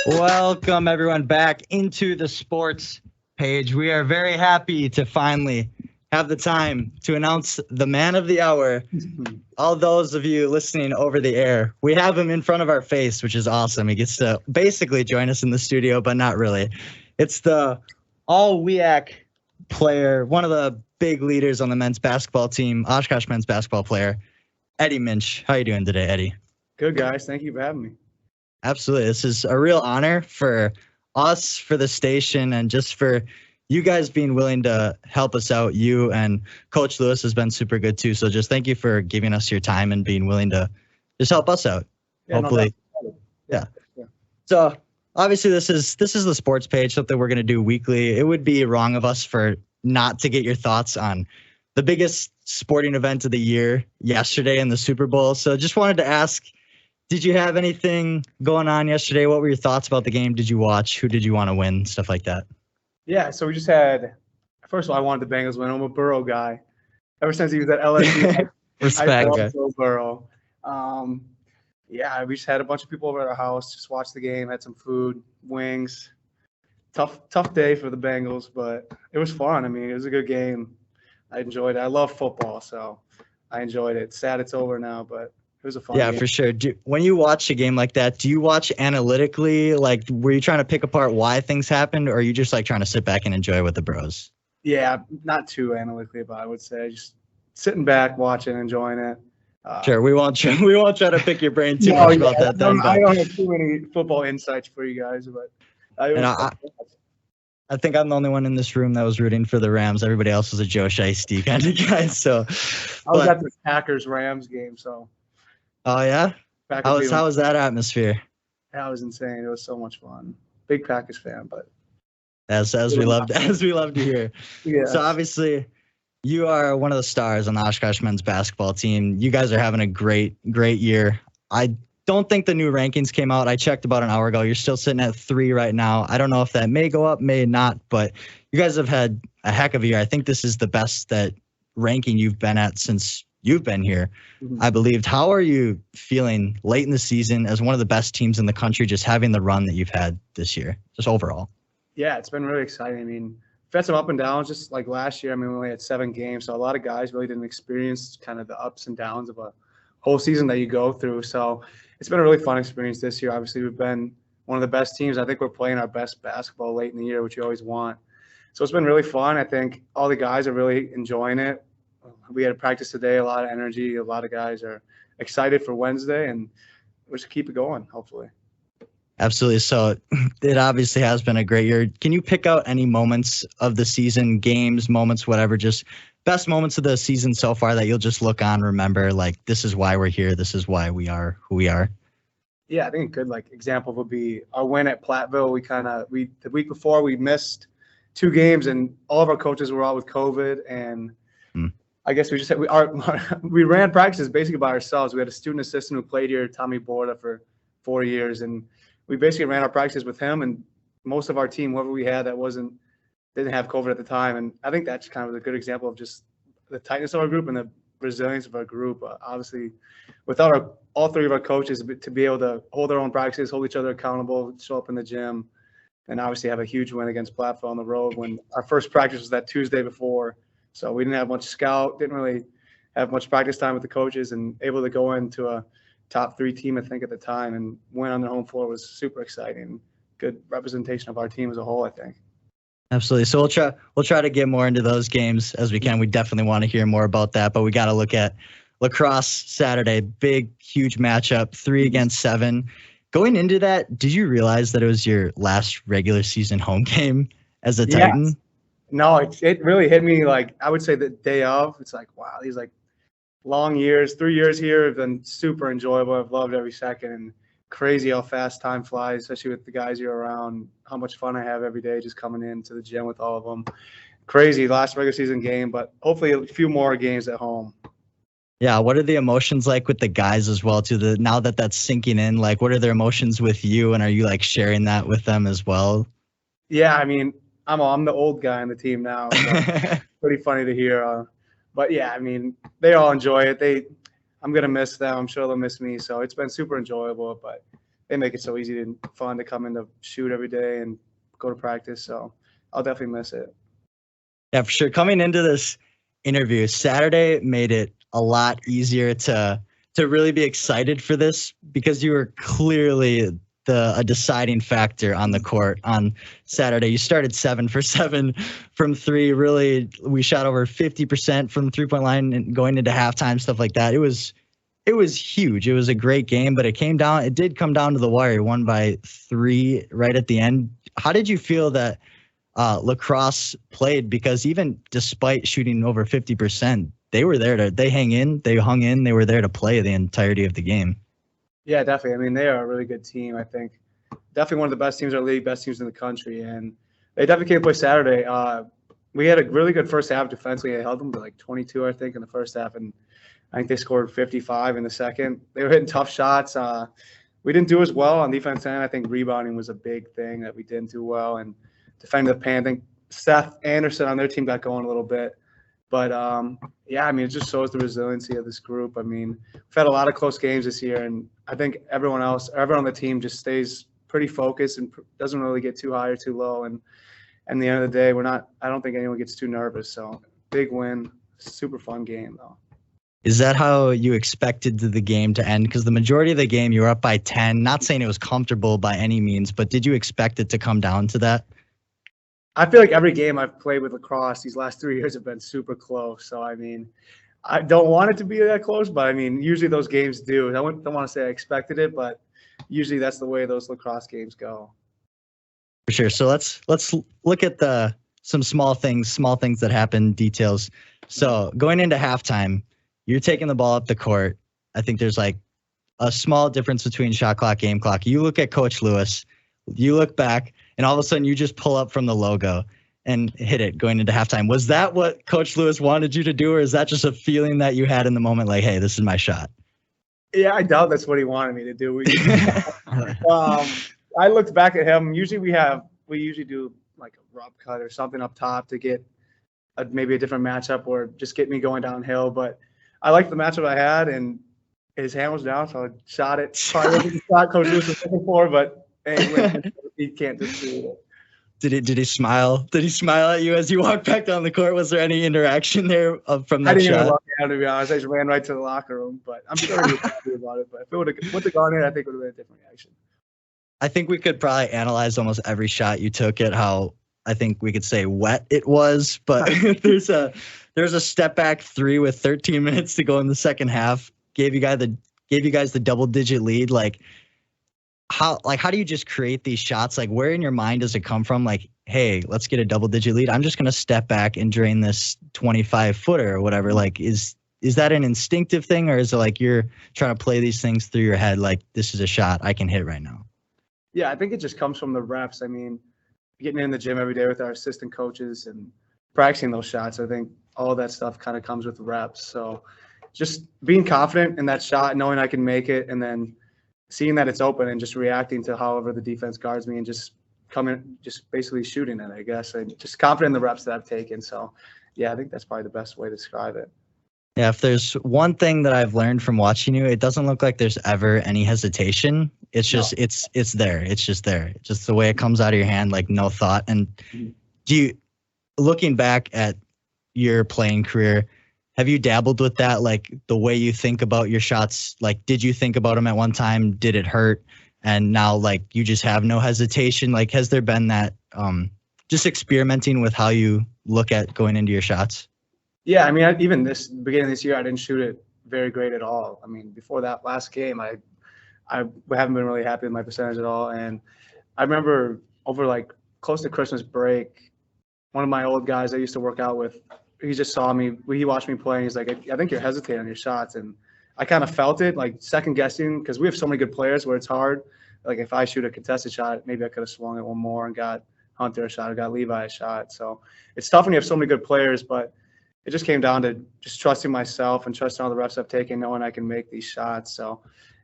Welcome, everyone, back into the sports page. We are very happy to finally have the time to announce the man of the hour. All those of you listening over the air, we have him in front of our face, which is awesome. He gets to basically join us in the studio, but not really. It's the all-WEAC player, one of the big leaders on the men's basketball team, Oshkosh men's basketball player, Eddie Muench. How are you doing today, Eddie? Good, guys. Thank you for having me. Absolutely. This is a real honor for us, for the station, and just for you guys being willing to help us out. You and Coach Lewis has been super good too. So just thank you for giving us your time and being willing to just help us out. Yeah, hopefully. Yeah. So obviously this is the sports page, something we're going to do weekly. It would be wrong of us for not to get your thoughts on the biggest sporting event of the year yesterday in the Super Bowl. So just wanted to ask, did you have anything going on yesterday? What were your thoughts about the game? Did you watch? Who did you want to win? Stuff like that. Yeah, so we just had – first of all, I wanted the Bengals to win. I'm a Burrow guy. Ever since he was at LSU, Respect. I love Joe Burrow. Yeah, we just had a bunch of people over at our house, just watched the game, had some food, wings. Tough day for the Bengals, but it was fun. I mean, it was a good game. I enjoyed it. I love football, so I enjoyed it. Sad it's over now, but – it was a fun game. For sure. When you watch a game like that, do you watch analytically? Like, were you trying to pick apart why things happened, or are you just like trying to sit back and enjoy with the bros? Yeah, not too analytically, but I would say just sitting back, watching, enjoying it. Sure, we won't try to pick your brain too much about that. I don't have too many football insights for you guys, but I think I'm the only one in this room that was rooting for the Rams. Everybody else was a Joe Shiesty kind of guy. So I was at the Packers-Rams game, so. Oh yeah, how was that atmosphere? That was insane. It was so much fun. Big Packers fan, but as we love to hear. Yeah. So obviously, you are one of the stars on the Oshkosh men's basketball team. You guys are having a great year. I don't think the new rankings came out. I checked about an hour ago. You're still sitting at 3 right now. I don't know if that may go up, may not, but you guys have had a heck of a year. I think this is the best that ranking you've been at since you've been here, I believe. How are you feeling late in the season as one of the best teams in the country, just having the run that you've had this year, just overall? Yeah, it's been really exciting. I mean, we've had some up and downs, just like last year. I mean, we only had 7 games, so a lot of guys really didn't experience kind of the ups and downs of a whole season that you go through. So it's been a really fun experience this year. Obviously, we've been one of the best teams. I think we're playing our best basketball late in the year, which you always want. So it's been really fun. I think all the guys are really enjoying it. We had a practice today, a lot of energy. A lot of guys are excited for Wednesday, and we'll just keep it going, hopefully. Absolutely. So it obviously has been a great year. Can you pick out any moments of the season, games, moments, whatever, just best moments of the season so far that you'll just look on, remember, like, this is why we're here, this is why we are who we are? Yeah, I think a good example would be our win at Platteville. The week before we missed 2 games, and all of our coaches were out with COVID, and I guess we ran practices basically by ourselves. We had a student assistant who played here, Tommy Borda, for 4 years, and we basically ran our practices with him. And most of our team, whoever we had that didn't have COVID at the time, and I think that's kind of a good example of just the tightness of our group and the resilience of our group. Obviously, without all 3 of our coaches to be able to hold their own practices, hold each other accountable, show up in the gym, and obviously have a huge win against Platteville on the road when our first practice was that Tuesday before. So we didn't have much scout, didn't really have much practice time with the coaches, and able to go into a top 3 team, I think, at the time, and win on their home floor was super exciting. Good representation of our team as a whole, I think. Absolutely. So we'll try to get more into those games as we can. We definitely want to hear more about that, but we got to look at lacrosse Saturday. Big, huge matchup, 3 against 7. Going into that, did you realize that it was your last regular season home game as a Titan? Yes. No, it really hit me, I would say the day of. It's like, wow, these long years, 3 years here have been super enjoyable. I've loved every second, and crazy how fast time flies, especially with the guys you're around, how much fun I have every day just coming into the gym with all of them. Crazy last regular season game, but hopefully a few more games at home. Yeah, what are the emotions like with the guys as well, too? Now that that's sinking in, what are their emotions with you, and are you sharing that with them as well? Yeah, I mean, I'm the old guy on the team now. So pretty funny to hear. But yeah, I mean, they all enjoy it. I'm gonna miss them. I'm sure they'll miss me. So it's been super enjoyable. But they make it so easy and fun to come in to shoot every day and go to practice. So I'll definitely miss it. Yeah, for sure. Coming into this interview, Saturday made it a lot easier to really be excited for this because you were clearly a deciding factor on the court on Saturday. You started 7 for 7 from 3. Really, we shot over 50% from the 3-point line and going into halftime, stuff like that. It was huge. It was a great game, but it did come down to the wire. You won by 3 right at the end. How did you feel that lacrosse played? Because even despite shooting over 50%, they were there they hung in, they were there to play the entirety of the game. Yeah, definitely. I mean, they are a really good team. I think definitely one of the best teams in our league, best teams in the country, and they definitely came to play Saturday. We had a really good first half defensively. They held them to like 22, I think, in the first half, and I think they scored 55 in the second. They were hitting tough shots. We didn't do as well on defense end. I think rebounding was a big thing that we didn't do well, and defending the pan. I think Seth Anderson on their team got going a little bit. But, yeah, I mean, it just shows the resiliency of this group. I mean, we've had a lot of close games this year, and I think everyone on the team just stays pretty focused and doesn't really get too high or too low. And at the end of the day, I don't think anyone gets too nervous. So big win, super fun game, though. Is that how you expected the game to end? Because the majority of the game, you were up by 10. Not saying it was comfortable by any means, but did you expect it to come down to that? I feel like every game I've played with lacrosse these last 3 years have been super close. So, I mean, I don't want it to be that close, but, I mean, usually those games do. I don't want to say I expected it, but usually that's the way those lacrosse games go. For sure. So let's look at some small things that happen, details. So going into halftime, you're taking the ball up the court. I think there's like a small difference between shot clock, game clock. You look at Coach Lewis, you look back, and all of a sudden you just pull up from the logo and hit it going into halftime. Was that what Coach Lewis wanted you to do, or is that just a feeling that you had in the moment, like, hey, this is my shot? Yeah, I doubt that's what he wanted me to do. I looked back at him. Usually we usually do like a rub cut or something up top to get maybe a different matchup or just get me going downhill. But I liked the matchup I had, and his hand was down, so I shot it. Probably wasn't the shot Coach Lewis was looking for, but anyway, he can't dispute it. Did he smile? Did he smile at you as you walked back down the court? Was there any interaction there from that shot? I didn't even look at him, to be honest. I just ran right to the locker room, but I'm sure he was happy about it. But if it would have gone in, I think it would have been a different reaction. I think we could probably analyze almost every shot you took at how I think we could say wet it was, but there's a step back 3 with 13 minutes to go in the second half. Gave you guys the double-digit lead. Like how do you just create these shots? Like, where in your mind does it come from? Like, hey, let's get a double-digit lead. I'm just gonna step back and drain this 25-footer or whatever. Like, is that an instinctive thing, or is it like you're trying to play these things through your head? Like, this is a shot I can hit right now. Yeah, I think it just comes from the reps. I mean, getting in the gym every day with our assistant coaches and practicing those shots. I think all of that stuff kind of comes with reps. So just being confident in that shot, knowing I can make it, and then seeing that it's open and just reacting to however the defense guards me and just just basically shooting it, I guess. And just confident in the reps that I've taken. So, yeah, I think that's probably the best way to describe it. Yeah, if there's one thing that I've learned from watching you, it doesn't look like there's ever any hesitation. It's just it's there. It's just there. It's just the way it comes out of your hand, like no thought. And looking back at your playing career, have you dabbled with that? Like the way you think about your shots, like did you think about them at one time? Did it hurt? And now like you just have no hesitation? Like has there been that just experimenting with how you look at going into your shots? Yeah, I mean, even beginning of this year, I didn't shoot it very great at all. I mean, before that last game, I haven't been really happy with my percentage at all. And I remember over like close to Christmas break, one of my old guys I used to work out with, he just saw me, he watched me play, and he's like, I think you're hesitating on your shots. And I kind of felt it, like second guessing, because we have so many good players where it's hard. Like if I shoot a contested shot, maybe I could have swung it one more and got Hunter a shot or got Levi a shot. So it's tough when you have so many good players, but it just came down to just trusting myself and trusting all the reps I've taken, knowing I can make these shots. So,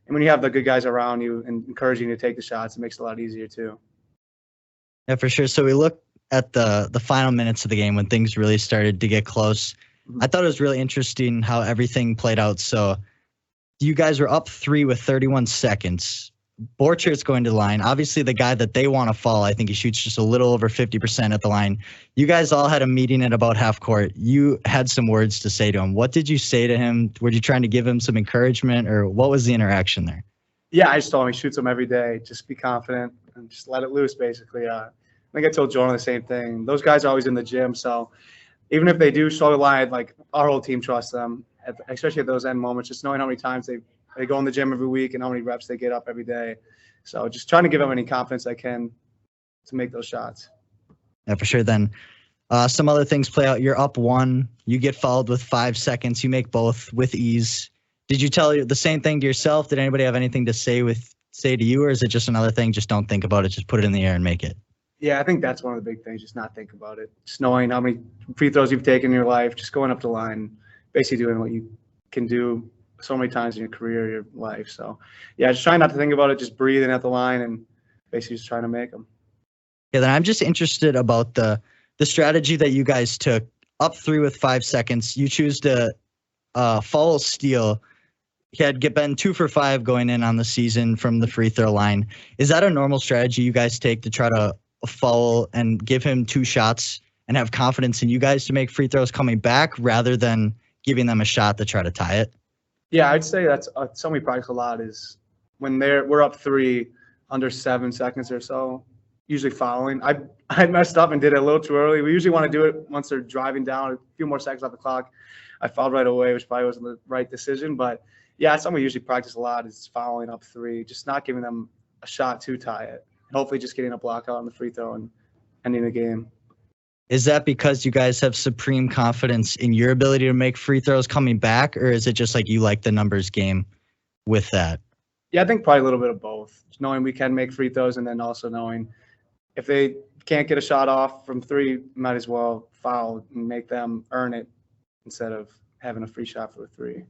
and when you have the good guys around you and encouraging you to take the shots, it makes it a lot easier too. Yeah, for sure. So we look at the final minutes of the game when things really started to get close. Mm-hmm. I thought it was really interesting how everything played out. So you guys were up 3 with 31 seconds. Borchert's going to the line. Obviously, the guy that they want to fall, I think he shoots just a little over 50% at the line. You guys all had a meeting at about half court. You had some words to say to him. What did you say to him? Were you trying to give him some encouragement, or what was the interaction there? Yeah, I just told him he shoots them every day. Just be confident and just let it loose, basically. I think I told Jonah the same thing. Those guys are always in the gym, so even if they do show the line, like our whole team trusts them, especially at those end moments, just knowing how many times they go in the gym every week and how many reps they get up every day. So just trying to give them any confidence I can to make those shots. Yeah, for sure. Then some other things play out. You're up 1. You get fouled with 5 seconds. You make both with ease. Did you tell the same thing to yourself? Did anybody have anything to say to you, or is it just another thing? Just don't think about it. Just put it in the air and make it. Yeah, I think that's one of the big things. Just not think about it. Just knowing how many free throws you've taken in your life. Just going up the line, basically doing what you can do so many times in your career, your life. So, yeah, just trying not to think about it. Just breathing at the line and basically just trying to make them. Yeah, then I'm just interested about the strategy that you guys took. Up 3 with 5 seconds. You choose to foul steal. He had been 2 for 5 going in on the season from the free throw line. Is that a normal strategy you guys take to try to foul and give him 2 shots and have confidence in you guys to make free throws coming back rather than giving them a shot to try to tie it? Yeah, I'd say that's something we practice a lot is when we're up 3 under 7 seconds or so, usually fouling. I messed up and did it a little too early. We usually want to do it once they're driving down a few more seconds off the clock. I fouled right away, which probably wasn't the right decision. But, yeah, it's something we usually practice a lot is fouling up 3, just not giving them a shot to tie it. Hopefully just getting a block out on the free throw and ending the game. Is that because you guys have supreme confidence in your ability to make free throws coming back, or is it just like you like the numbers game with that? Yeah, I think probably a little bit of both. Just knowing we can make free throws and then also knowing if they can't get a shot off from 3, might as well foul and make them earn it instead of having a free shot for the 3.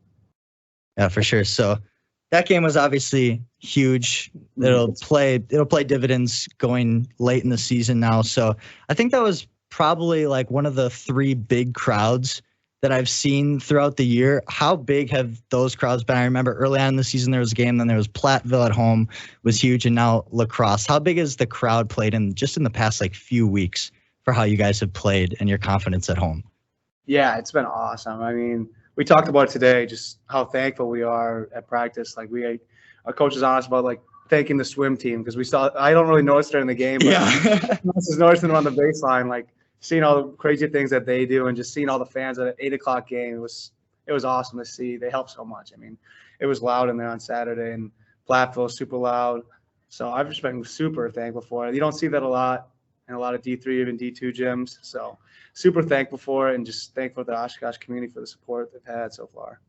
Yeah, for sure. So that game was obviously huge. It'll play dividends going late in the season now. So I think that was probably like one of the 3 big crowds that I've seen throughout the year. How big have those crowds been? I remember early on in the season there was a game, then there was Platteville at home was huge, and now lacrosse. How big has the crowd played in the past like few weeks for how you guys have played and your confidence at home? Yeah, it's been awesome. I mean, we talked about it today, just how thankful we are at practice. Like our coach is honest about like thanking the swim team because I don't really notice during the game, but I was just noticing them on the baseline, like seeing all the crazy things that they do and just seeing all the fans at an 8:00 game. It was awesome to see. They help so much. I mean, it was loud in there on Saturday, and Platteville was super loud. So I've just been super thankful for it. You don't see that a lot in a lot of D3, even D2 gyms. So super thankful for it and just thankful to the Oshkosh community for the support they've had so far.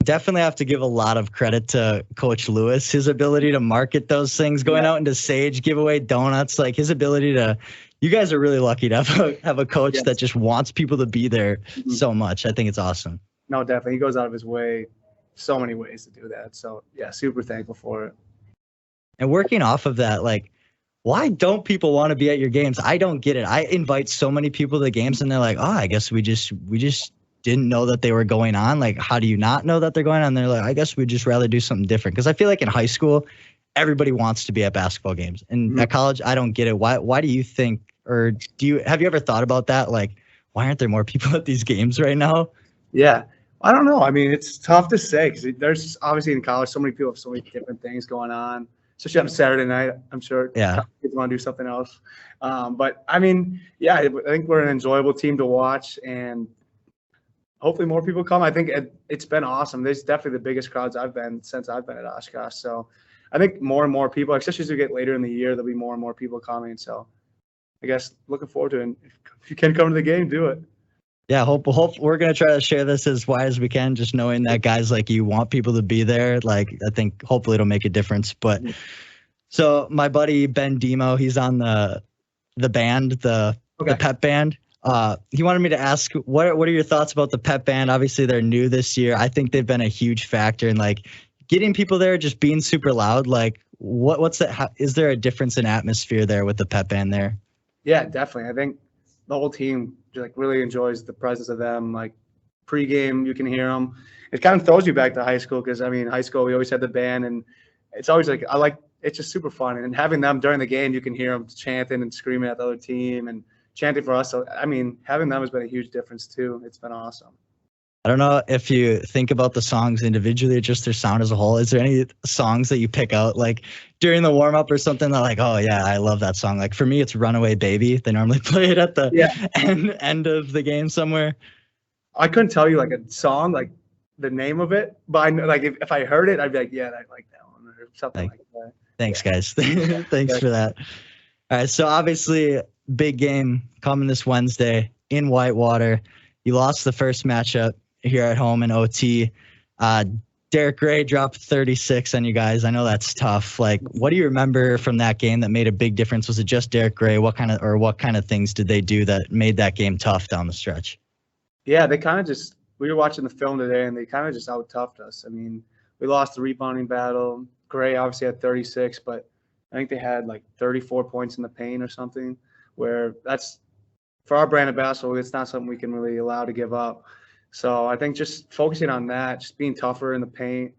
Definitely have to give a lot of credit to Coach Lewis, his ability to market those things, going out into Sage, give away donuts, like his ability to, you guys are really lucky to have a coach that just wants people to be there so much. I think it's awesome. No, definitely. He goes out of his way, so many ways to do that. So yeah, super thankful for it. And working off of that, like, why don't people want to be at your games? I don't get it. I invite so many people to the games and they're like, oh, I guess we just didn't know that they were going on. Like, how do you not know that they're going on? And they're like, I guess we'd just rather do something different. Because I feel like in high school, everybody wants to be at basketball games. And at college, I don't get it. Why do you think, or have you ever thought about that? Like, why aren't there more people at these games right now? Yeah. I don't know. I mean, it's tough to say because there's obviously in college, so many people have so many different things going on. Especially on Saturday night, I'm sure kids want to do something else. But, I mean, yeah, I think we're an enjoyable team to watch, and hopefully more people come. I think it's been awesome. There's definitely the biggest crowds I've been since I've been at Oshkosh. So I think more and more people, especially as we get later in the year, there'll be more and more people coming. So I guess looking forward to it. And if you can come to the game, do it. Yeah, hope we're going to try to share this as wide as we can, just knowing that guys like you want people to be there. Like, I think hopefully it'll make a difference. But so my buddy Ben Demo, he's on the band, the Pep Band. He wanted me to ask, what are your thoughts about the Pep Band? Obviously, they're new this year. I think they've been a huge factor in like getting people there, just being super loud. Like, what's that? Is there a difference in atmosphere there with the Pep Band there? Yeah, definitely. I think the whole team like really enjoys the presence of them. Like pregame, you can hear them. It kind of throws you back to high school because I mean, high school we always had the band, and it's always like it's just super fun. And having them during the game, you can hear them chanting and screaming at the other team and chanting for us. So, I mean, having them has been a huge difference too. It's been awesome. I don't know if you think about the songs individually or just their sound as a whole. Is there any songs that you pick out like during the warm up or something that like, oh yeah, I love that song? Like for me, it's Runaway Baby. They normally play it at the end of the game somewhere. I couldn't tell you like a song, like the name of it, but I know like if I heard it, I'd be like, yeah, I like that one or something like that. Thanks, guys. Thanks for that. All right, so obviously big game coming this Wednesday in Whitewater. You lost the first matchup here at home in OT. Derek Gray dropped 36 on you guys. I know that's tough. Like, what do you remember from that game that made a big difference? Was it just Derek Gray? What kind of things did they do that made that game tough down the stretch? Yeah, they kind of just – we were watching the film today, and they kind of just out-toughed us. I mean, we lost the rebounding battle. Gray obviously had 36, but I think they had like 34 points in the paint or something, where that's – for our brand of basketball, it's not something we can really allow to give up. So I think just focusing on that, just being tougher in the paint,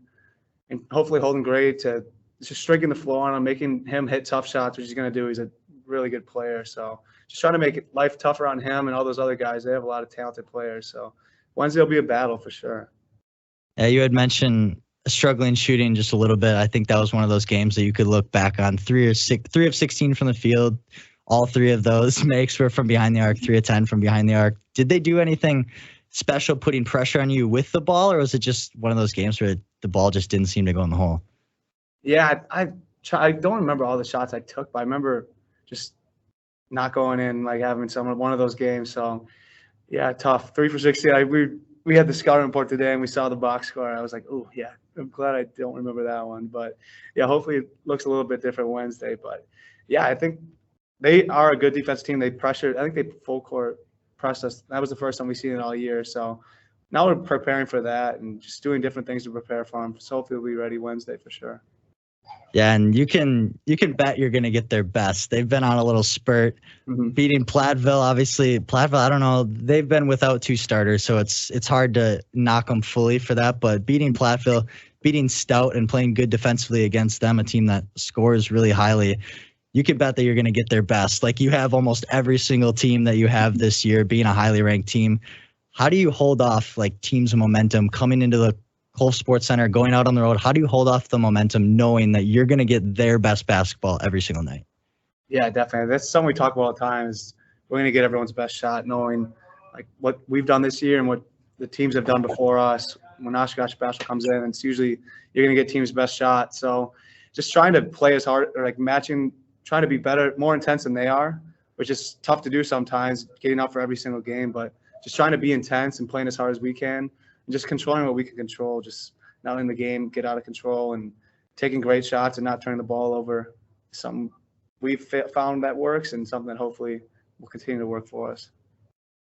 and hopefully holding Gray to just striking the floor on him, making him hit tough shots, which he's going to do. He's a really good player. So just trying to make life tougher on him and all those other guys. They have a lot of talented players. So Wednesday will be a battle for sure. Yeah, you had mentioned struggling shooting just a little bit. I think that was one of those games that you could look back on. 3 of 16 from the field. All 3 of those makes were from behind the arc, 3 of 10 from behind the arc. Did they do anything special putting pressure on you with the ball, or was it just one of those games where the ball just didn't seem to go in the hole? Yeah, I don't remember all the shots I took, but I remember just not going in, like having one of those games. So, yeah, tough. 3 for 16. We had the scouting report today, and we saw the box score. And I was like, oh, yeah, I'm glad I don't remember that one. But, yeah, hopefully it looks a little bit different Wednesday. But, yeah, I think they are a good defense team. They pressured. I think they full court pressed us. That was the first time we've seen it all year. So now we're preparing for that and just doing different things to prepare for them. So hopefully we'll be ready Wednesday for sure. Yeah, and you can bet you're going to get their best. They've been on a little spurt, beating Platteville. Obviously, Platteville, I don't know, they've been without 2 starters, so it's hard to knock them fully for that. But beating Platteville, beating Stout, and playing good defensively against them, a team that scores really highly, you can bet that you're going to get their best. Like you have almost every single team that you have this year being a highly ranked team. How do you hold off like teams' momentum coming into the Colf Sports Center, going out on the road? How do you hold off the momentum knowing that you're going to get their best basketball every single night? Yeah, definitely. That's something we talk about all the time is we're going to get everyone's best shot, knowing like what we've done this year and what the teams have done before us. When Oshkosh basketball comes in, it's usually you're going to get team's best shot. So just trying to play as hard or like trying to be better, more intense than they are, which is tough to do sometimes, getting up for every single game, but just trying to be intense and playing as hard as we can and just controlling what we can control, just not letting the game get out of control and taking great shots and not turning the ball over. Something we've found that works and something that hopefully will continue to work for us.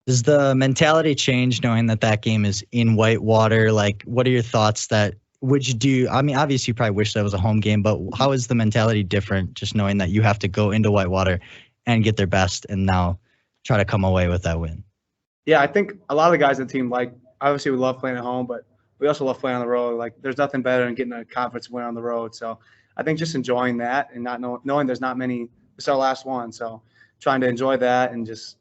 Does the mentality change knowing that game is in Whitewater? Like, what are your thoughts would you do? I mean, obviously you probably wish that was a home game, but how is the mentality different just knowing that you have to go into Whitewater and get their best and now try to come away with that win? Yeah, I think a lot of the guys on the team, like, obviously we love playing at home, but we also love playing on the road. Like, there's nothing better than getting a conference win on the road. So I think just enjoying that and not knowing there's not many. It's our last one. So trying to enjoy that and just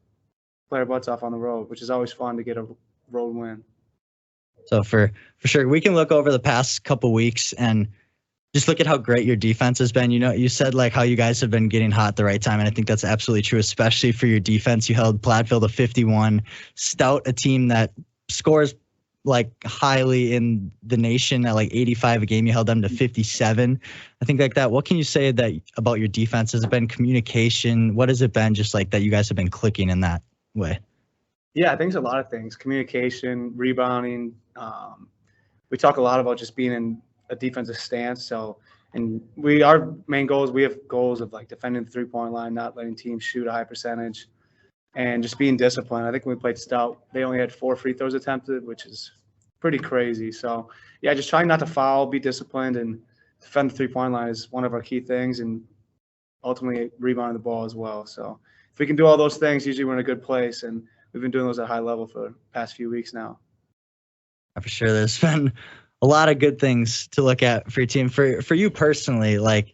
play our butts off on the road, which is always fun to get a road win. So for sure, we can look over the past couple weeks and just look at how great your defense has been. You know, you said like how you guys have been getting hot at the right time, and I think that's absolutely true, especially for your defense. You held Platteville to 51. Stout, a team that scores like highly in the nation at like 85 a game. You held them to 57. I think like that. What can you say about your defense? Has it been communication? What has it been just like that you guys have been clicking in that way? Yeah, I think it's a lot of things. Communication, rebounding. We talk a lot about just being in a defensive stance. So, and our main goals, we have goals of like defending the 3-point line, not letting teams shoot a high percentage, and just being disciplined. I think when we played Stout, they only had 4 free throws attempted, which is pretty crazy. So, yeah, just trying not to foul, be disciplined, and defend the 3-point line is one of our key things, and ultimately rebounding the ball as well. So, if we can do all those things, usually we're in a good place, and we've been doing those at a high level for the past few weeks now. For sure, there's been a lot of good things to look at for your team. For you personally, like,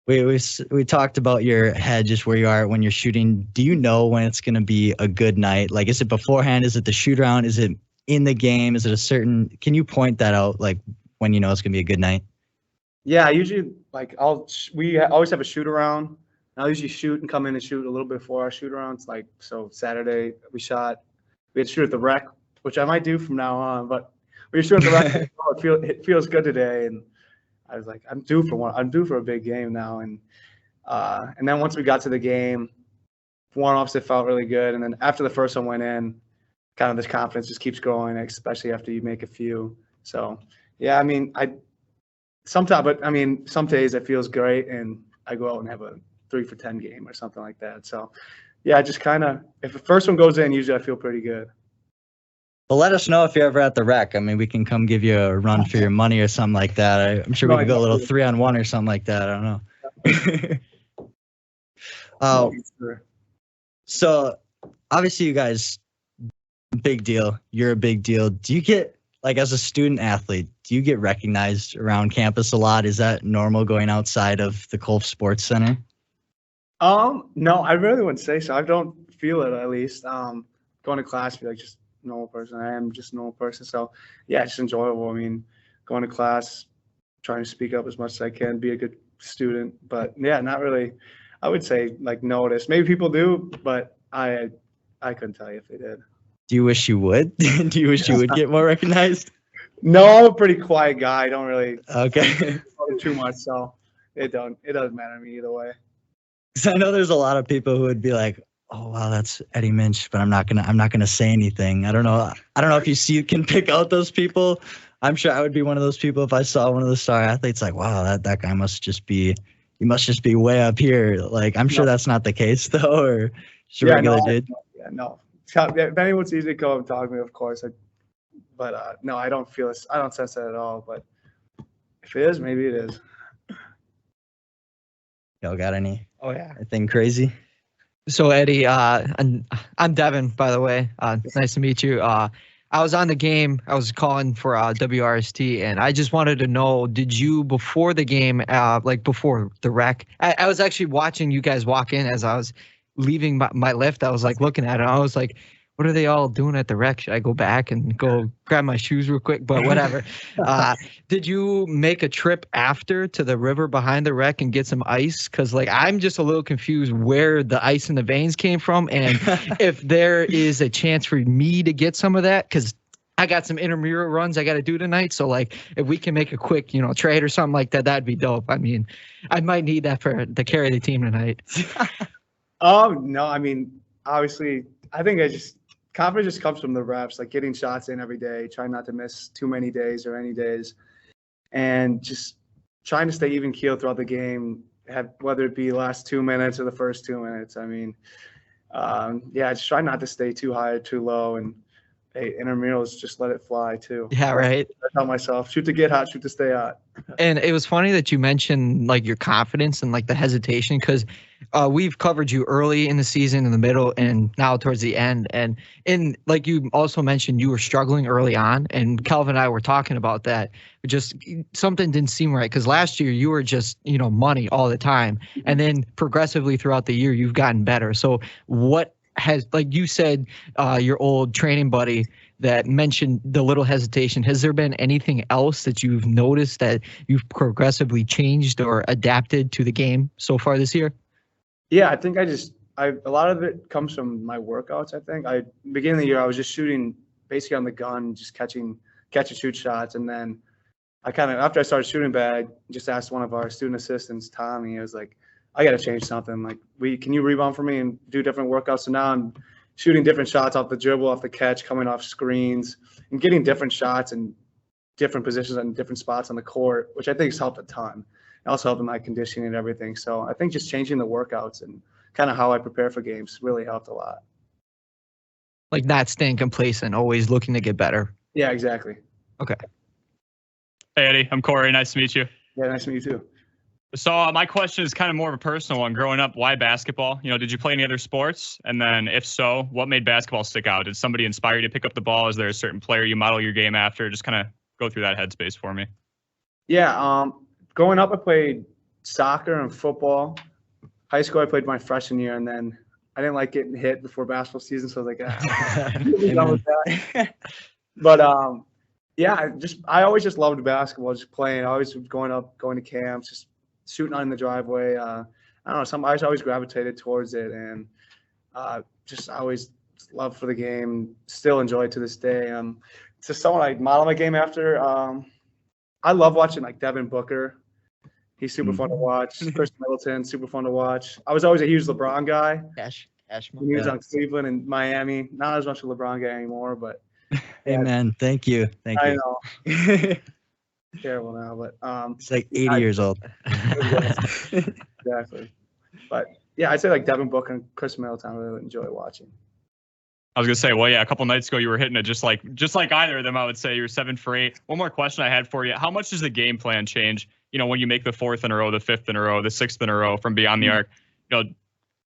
we talked about your head, just where you are when you're shooting. Do you know when it's going to be a good night? Like, is it beforehand? Is it the shoot around? Is it in the game? Is it a certain? Can you point that out? Like when you know it's going to be a good night? Yeah, I usually we always have a shoot around. I'll usually shoot and come in and shoot a little bit before our shoot arounds. Like, so Saturday we had to shoot at the rec, which I might do from now on. But we shoot at the rec. It feels good today, and I was like, I'm due for a big game now. And then once we got to the game, warm-ups, it felt really good. And then after the first one went in, kind of this confidence just keeps growing, especially after you make a few. So yeah, I mean, some days it feels great, and I go out and have a 3 for 10 game or something like that. So yeah, just kind of, if the first one goes in, usually I feel pretty good. Well, let us know if you're ever at the rec. I mean, we can come give you a run for your money or something like that. I'm sure we could go a little 3-on-1 or something like that. I don't know. So obviously you guys, big deal. You're a big deal. Do you get, like, as a student athlete, do you get recognized around campus a lot? Is that normal going outside of the Kolf Sports Center? No, I really wouldn't say so. I don't feel it, at least. Going to class, be like just a normal person. I am just a normal person. So yeah, it's enjoyable. I mean, going to class, trying to speak up as much as I can, be a good student. But yeah, not really. I would say like notice. Maybe people do, but I couldn't tell you if they did. Do you wish you would? Do you wish you would get more recognized? No, I'm a pretty quiet guy. I don't really okay too much, so it doesn't matter to me either way. Because I know there's a lot of people who would be like, "Oh wow, that's Eddie Muench," but I'm not gonna say anything. I don't know if you can pick out those people. I'm sure I would be one of those people if I saw one of the star athletes. Like, wow, that guy must just be way up here. Like, I'm sure that's not the case though, or just a regular dude. No. If anyone sees me, come and talk to me, of course. But no, I don't sense that at all. But if it is, maybe it is. Y'all got any? Oh yeah. Anything crazy? So Eddie, I'm Devin, by the way. Nice to meet you. I was on the game. I was calling for WRST, and I just wanted to know: did you, before the game, like before the rec? I was actually watching you guys walk in as I was leaving my lift. I was like looking at it. I was like, what are they all doing at the rec? Should I go back and go grab my shoes real quick? But whatever. Did you make a trip after to the river behind the rec and get some ice? Because like I'm just a little confused where the ice in the veins came from, and if there is a chance for me to get some of that, because I got some intramural runs I got to do tonight. So like if we can make a quick, trade or something like that, that'd be dope. I mean, I might need that to carry the team tonight. No, I mean, obviously, I think confidence just comes from the reps, like getting shots in every day, trying not to miss too many days or any days, and just trying to stay even keel throughout the game, whether it be the last 2 minutes or the first 2 minutes. I mean, just try not to stay too high or too low, and intramurals, just let it fly too. Yeah, right. I tell myself, shoot to get hot, shoot to stay hot. And it was funny that you mentioned like your confidence and like the hesitation, because we've covered you early in the season, in the middle, and now towards the end. And like you also mentioned, you were struggling early on, and Calvin and I were talking about that. Just something didn't seem right, because last year you were just money all the time, and then progressively throughout the year you've gotten better. So what has, like you said, your old training buddy that mentioned the little hesitation, has there been anything else that you've noticed that you've progressively changed or adapted to the game so far this year? Yeah, I think a lot of it comes from my workouts. I think beginning of the year I was just shooting basically on the gun, just catch and shoot shots, and then I after I started shooting bad, just asked one of our student assistants, Tommy. I was like, I got to change something. Like, can you rebound for me and do different workouts? So now I'm shooting different shots off the dribble, off the catch, coming off screens, and getting different shots in different positions and different spots on the court, which I think has helped a ton. It also helped in my conditioning and everything. So I think just changing the workouts and kind of how I prepare for games really helped a lot. Like not staying complacent, always looking to get better. Yeah, exactly. Okay. Hey, Eddie. I'm Corey. Nice to meet you. Yeah, nice to meet you too. So my question is kind of more of a personal one. Growing up, why basketball? Did you play any other sports? And then if so, what made basketball stick out? Did somebody inspire you to pick up the ball? Is there a certain player you model your game after? Just kind of go through that headspace for me. Yeah. Growing up, I played soccer and football. High school, I played my freshman year, and then I didn't like getting hit before basketball season, so I was like, done with that. But yeah, I always just loved basketball, just playing. I always was going to camps, just shooting on in the driveway. I don't know, I always gravitated towards it, and just always love for the game. Still enjoy it to this day. To someone I model my game after, I love watching like Devin Booker. He's super fun to watch. Chris Middleton, super fun to watch. I was always a huge LeBron guy. When he was on Cleveland and Miami. Not as much a LeBron guy anymore, but. Hey, man, thank you. I know. Terrible now, but it's like 80 years old. Exactly. But yeah, I'd say like Devin Booker and Chris Middleton I really enjoy watching. I was gonna say, well, yeah, a couple nights ago you were hitting it just like either of them. I would say you were 7 for 8. One more question I had for you: how much does the game plan change? When you make the 4th in a row, the 5th in a row, the 6th in a row from beyond the arc? Do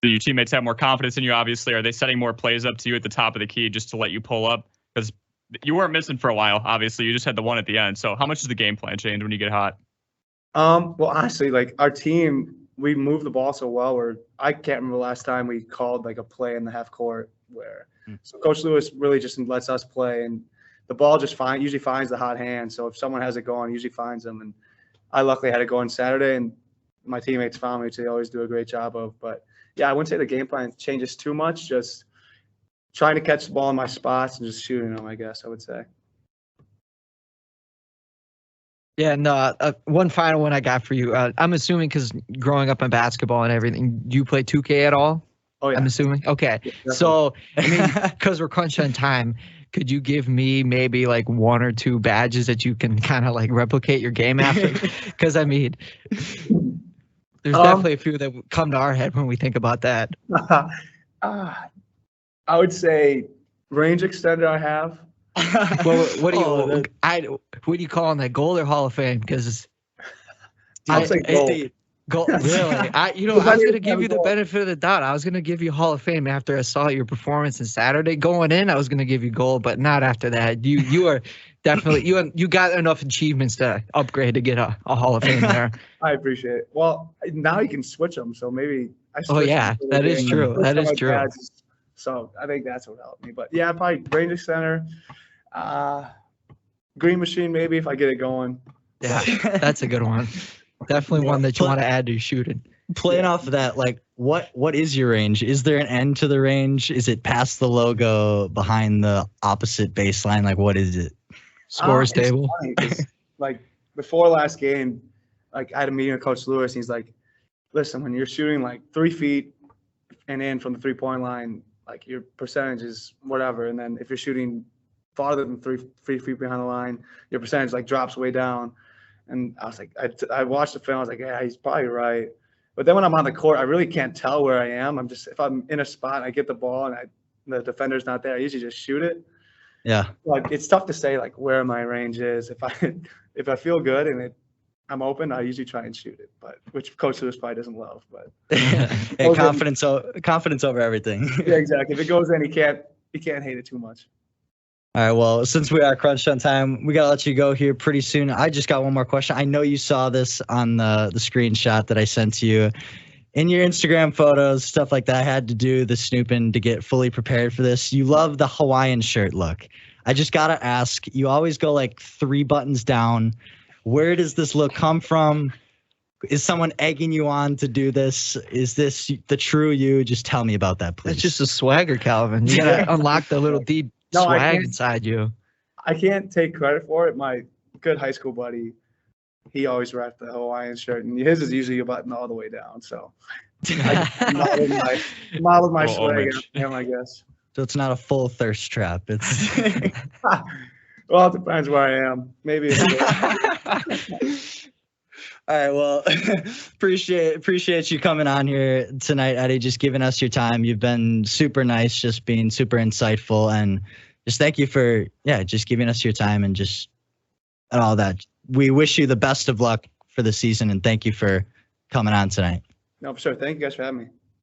your teammates have more confidence in you? Obviously, are they setting more plays up to you at the top of the key just to let you pull up? Because you weren't missing for a while. Obviously, you just had the one at the end. So how much does the game plan change when you get hot? Well, honestly, like our team, we move the ball so well. I can't remember the last time we called like a play in the half court where. So Coach Lewis really just lets us play, and the ball just usually finds the hot hand. So if someone has it going, usually finds them. And I luckily had it going Saturday, and my teammates found me, which they always do a great job of. But yeah, I wouldn't say the game plan changes too much. Just trying to catch the ball in my spots and just shooting them, I guess I would say. Yeah, and one final one I got for you. I'm assuming because growing up in basketball and everything, do you play 2K at all? Oh, yeah. I'm assuming. Okay. Yeah, so, I mean, because we're crunching on time, could you give me maybe like 1 or 2 badges that you can kind of like replicate your game after? Because, I mean, there's definitely a few that come to our head when we think about that. I would say range extender I have. Well, what do you call on that, gold or Hall of Fame? Because I'll say gold. Really? I was going to give you the benefit of the doubt. I was going to give you Hall of Fame after I saw your performance on Saturday. Going in, I was going to give you gold, but not after that. You are definitely you got enough achievements to upgrade to get a Hall of Fame there. I appreciate it. Well, now you can switch them, so maybe I. Oh yeah, that is true. That is true. So I think that's what helped me. But yeah, probably range extender, green machine maybe if I get it going. Yeah, that's a good one. Definitely one that you want to add to your shooting. Playing off of that, like what is your range? Is there an end to the range? Is it past the logo, behind the opposite baseline? Like what is it? Scores table. Like before last game, like I had a meeting with Coach Lewis. And he's like, "Listen, when you're shooting like 3 feet and in from the 3-point line, like your percentage is whatever. And then if you're shooting farther than 3 feet behind the line, your percentage like drops way down." And I was like, I watched the film. I was like, yeah, he's probably right. But then when I'm on the court, I really can't tell where I am. If I'm in a spot and I get the ball and the defender's not there, I usually just shoot it. Yeah. Like it's tough to say like where my range is. If I feel good and I'm open, I usually try and shoot it. But which Coach Lewis probably doesn't love. But hey, confidence over everything. Yeah, exactly. If it goes in, he can't hate it too much. All right, well, since we are crunched on time, we got to let you go here pretty soon. I just got one more question. I know you saw this on the screenshot that I sent to you. In your Instagram photos, stuff like that, I had to do the snooping to get fully prepared for this. You love the Hawaiian shirt look. I just got to ask, you always go like 3 buttons down. Where does this look come from? Is someone egging you on to do this? Is this the true you? Just tell me about that, please. It's just a swagger, Calvin. You got to unlock the little deep swag inside you. I can't take credit for it. My good high school buddy, he always wrapped the Hawaiian shirt, and his is usually a button all the way down. So I modeled my swag after him, I guess. So it's not a full thirst trap. It's well, it depends where I am. Maybe. All right. Well, appreciate you coming on here tonight, Eddie. Just giving us your time. You've been super nice, just being super insightful, and just thank you for just giving us your time and all that. We wish you the best of luck for the season, and thank you for coming on tonight. No, for sure. Thank you guys for having me.